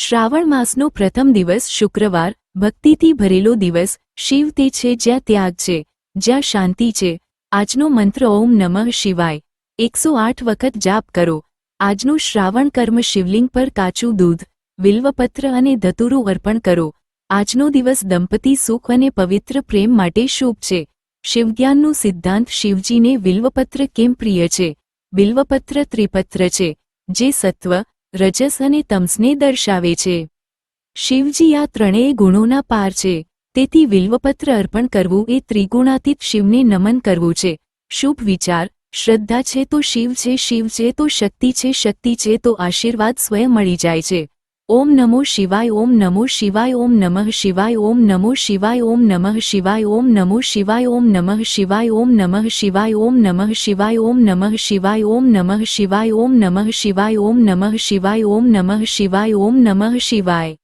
શ્રાવણ માસનો પ્રથમ દિવસ શુક્રવાર, ભક્તિથી ભરેલો દિવસ। શિવ તે છે જ્યાં ત્યાગ છે, જ્યાં શાંતિ છે। આજનો મંત્ર ઓમ નમઃ શિવાય 108 વખત જાપ કરો। આજનું શ્રાવણ કર્મ શિવલિંગ પર કાચું દૂધ, બિલ્વપત્ર અને ધતુરું અર્પણ કરો। આજનો દિવસ દંપતી સુખ અને પવિત્ર પ્રેમ માટે શુભ છે। શિવજ્ઞાનનું સિદ્ધાંત શિવજીને બિલ્વપત્ર કેમ પ્રિય છે? બિલ્વપત્ર ત્રિપત્ર છે, જે સત્વ, રજસ અને તમસને દર્શાવે છે। શિવજી આ ત્રણેય ગુણોના પાર છે, તેથી બિલ્વપત્ર અર્પણ કરવું એ ત્રિગુણાતીત શિવને નમન કરવું છે। શુભ વિચાર, શ્રદ્ધા છે તો શિવ છે, શિવ છે તો શક્તિ છે, શક્તિ છે તો આશીર્વાદ સ્વયં મળી જાય છે। ઓમ નમો શિવાય, ઓમ નમો શિવાય, ઓમ નમઃ શિવાય, ઓમ નમો શિવાય, ઓમ નમઃ શિવાય, ઓમ નમો શિવાય, ઓમ નમઃ શિવાય, ઓમ નમઃ શિવાય, ઓમ નમઃ શિવાય, ઓમ નમઃ શિવાય, ઓમ નમઃ શિવાય, ઓમ નમઃ શિવાય, ઓમ નમઃ શિવાય, ઓમ નમઃ શિવાય, ઓમ નમઃ શિવાય।